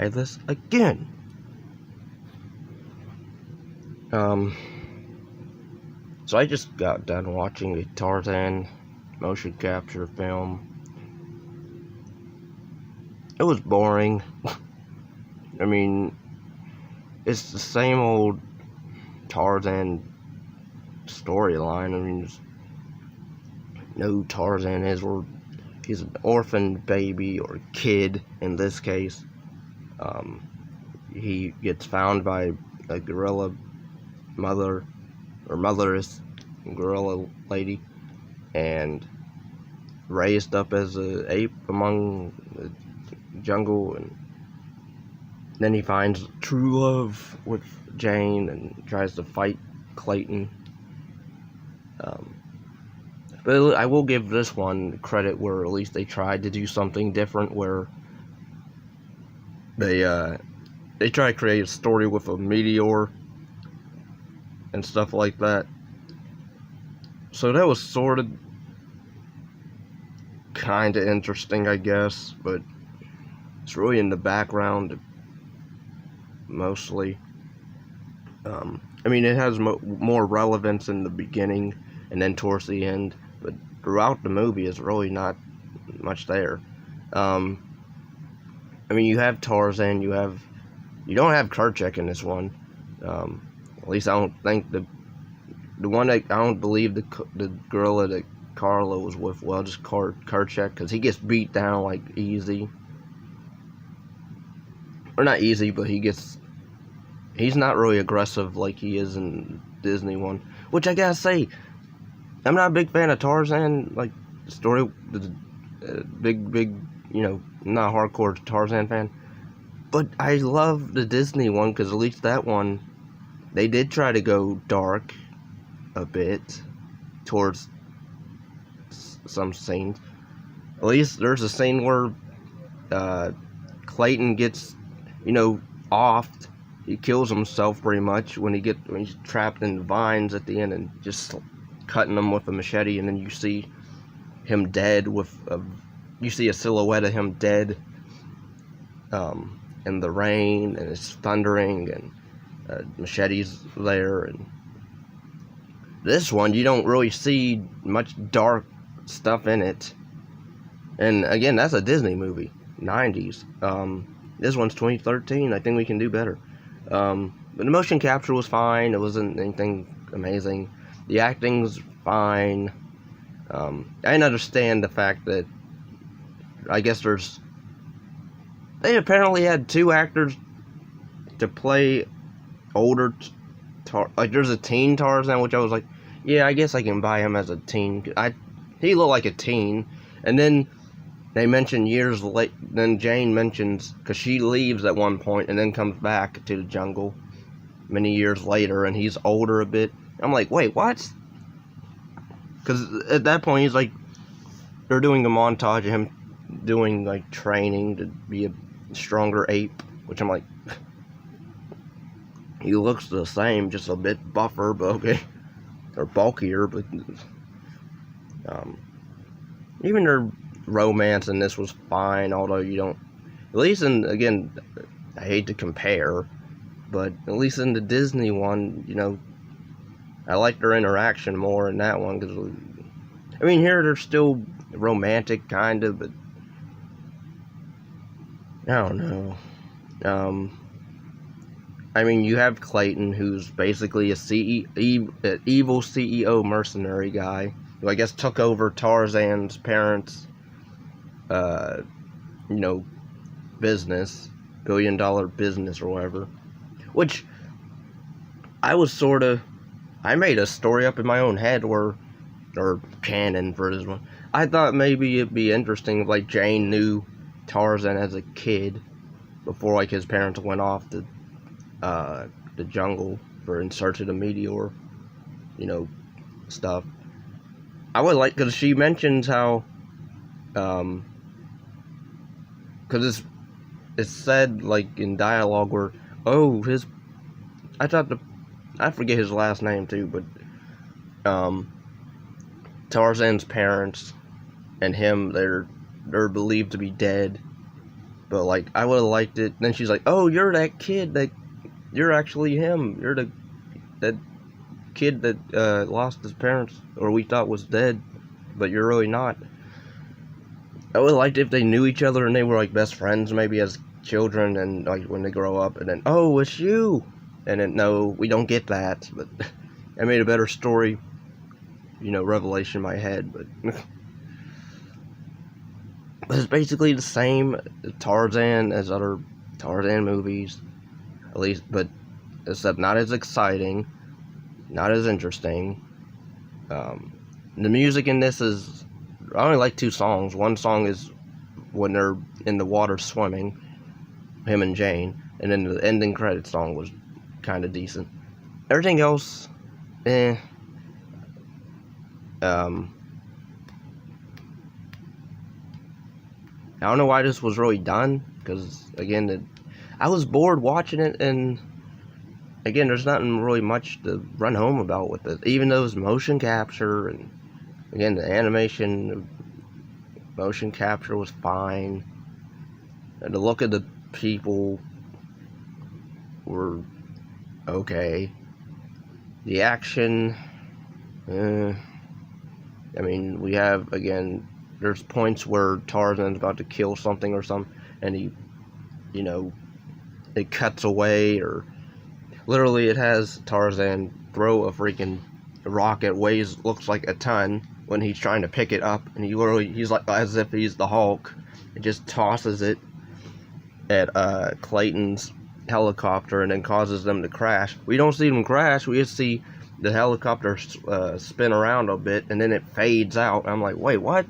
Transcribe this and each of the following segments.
try this again. So I just got done watching a Tarzan motion capture film. It was boring. I mean, it's the same old Tarzan storyline. I mean, no Tarzan is, or he's an orphan baby or kid in this case. He gets found by a gorilla mother, or motherless gorilla lady, and raised up as an ape among the jungle, and then he finds true love with Jane and tries to fight Clayton. But I will give this one credit where at least they tried to do something different, where they try to create a story with a meteor and stuff like that. So that was sort of kind of interesting, I guess, but it's really in the background mostly. I mean, it has more relevance in the beginning and then towards the end, but throughout the movie it's really not much there. I mean, you have Tarzan, you don't have Kerchak in this one. At least I don't think the one that I don't believe the gorilla that Carla was with, well, just Kerchak, because he gets beat down like easy, or not easy, but he's not really aggressive like he is in Disney one. Which I gotta say, I'm not a big fan of Tarzan, like the story, the big, you know, I'm not a hardcore Tarzan fan, but I love the Disney one, because at least that one, they did try to go dark a bit towards some scenes. At least there's a scene where Clayton gets, you know, offed. He kills himself pretty much when he's trapped in the vines at the end, and just cutting them with a machete, and then you see him dead you see a silhouette of him dead in the rain, and it's thundering, and machete's there. And this one, you don't really see much dark stuff in it. And again, that's a Disney movie, 90s. This one's 2013. I think we can do better. But the motion capture was fine. It wasn't anything amazing. The acting's fine. I didn't understand the fact that, I guess they apparently had two actors to play older, like there's a teen Tarzan, which I was like, yeah, I guess I can buy him as a teen. He looked like a teen. And then they mention years late, then Jane mentions, because she leaves at one point and then comes back to the jungle many years later, and he's older a bit. I'm like, wait, what? Because at that point, he's like, they're doing a montage of him doing, like, training to be a stronger ape, which I'm like, he looks the same, just a bit buffer, but okay. Or bulkier, but even their romance in this was fine, although you don't, at least again, I hate to compare, but at least in the Disney one, you know, I like their interaction more in that one, because, I mean, here they're still romantic, kind of, but I don't know. I mean, you have Clayton, who's basically an evil CEO mercenary guy, who I guess took over Tarzan's parents' you know, business, $1 billion business or whatever, which I made a story up in my own head or canon for this one. I thought maybe it'd be interesting if, like, Jane knew Tarzan as a kid before, like, his parents went off to the jungle for in search of the meteor, you know, stuff. I would like, because she mentions how, because it's said, like, in dialogue where, oh, I forget his last name too, but Tarzan's parents and him, they're believed to be dead, But like, I would have liked it. Then she's like, "Oh, you're that kid. That you're actually him. You're that kid that lost his parents, or we thought was dead, but you're really not." I would have liked if they knew each other and they were like best friends, maybe as children, and like when they grow up, and then, "Oh, it's you," and then no, we don't get that. But I made a better story, revelation in my head. But it's basically the same Tarzan as other Tarzan movies, at least, but except not as exciting, not as interesting. The music in this is, I only like 2 songs. One song is when they're in the water swimming, him and Jane, and then the ending credit song was kind of decent. Everything else, I don't know why this was really done, because again, I was bored watching it, and again, there's nothing really much to run home about with it. Even though it's motion capture, and again, the animation, motion capture was fine, and the look of the people were okay. The action, I mean, we have, again, there's points where Tarzan's about to kill something or something, and he, it cuts away, or literally it has Tarzan throw a freaking rock that looks like a ton when he's trying to pick it up, and he's like, as if he's the Hulk, and just tosses it at Clayton's helicopter and then causes them to crash. We don't see them crash, we just see the helicopter spin around a bit, and then it fades out. I'm like, wait, what?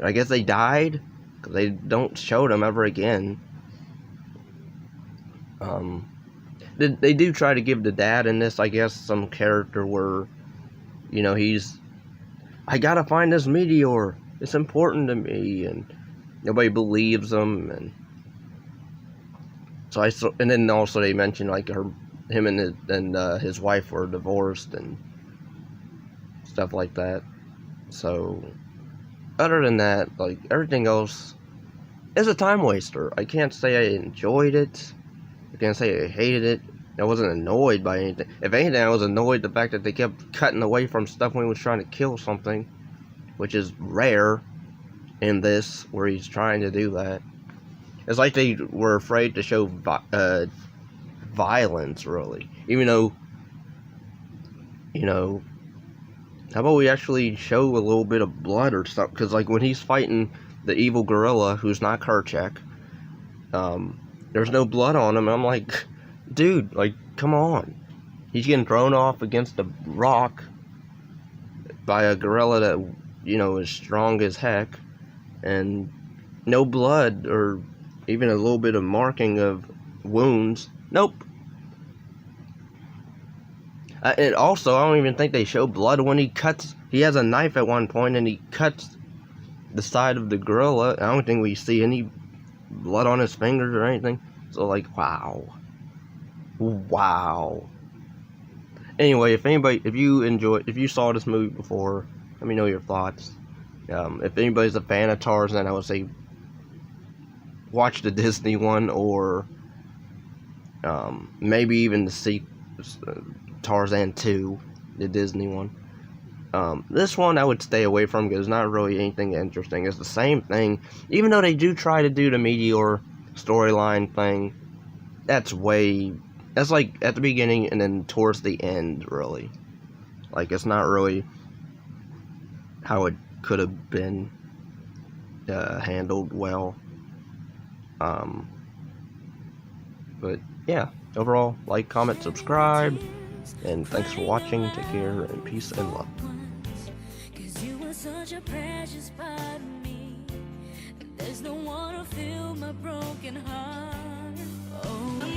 I guess they died, because they don't show them ever again. They do try to give the dad in this, I guess, some character where, he's, I gotta find this meteor, it's important to me, and nobody believes him, and so and then also they mentioned like him and his wife were divorced and stuff like that. So other than that, like, everything else is a time waster. I can't say I enjoyed it. I can't say I hated it. I wasn't annoyed by anything. If anything, I was annoyed the fact that they kept cutting away from stuff when he was trying to kill something, which is rare in this, where he's trying to do that. It's like they were afraid to show violence, really. Even though, how about we actually show a little bit of blood or stuff? Because, like, when he's fighting the evil gorilla, who's not Kerchak, there's no blood on him. I'm like, dude, like, come on. He's getting thrown off against a rock by a gorilla that, is strong as heck, and no blood, or even a little bit of marking of wounds. Nope. And also, I don't even think they show blood when he has a knife at one point, and he cuts the side of the gorilla. I don't think we see any blood on his fingers or anything. So, like, wow. Anyway, if you saw this movie before, let me know your thoughts. If anybody's a fan of Tarzan, I would say watch the Disney one, or maybe even the Tarzan 2, the Disney one. This one I would stay away from, because it's not really anything interesting. It's the same thing, even though they do try to do the meteor storyline thing. That's like at the beginning and then towards the end, really. Like, it's not really how it could have been handled well. But yeah, overall, like, comment, subscribe, and thanks for watching. Take care, and peace and love. Such a precious part of me, and there's no one to fill my broken heart. Oh.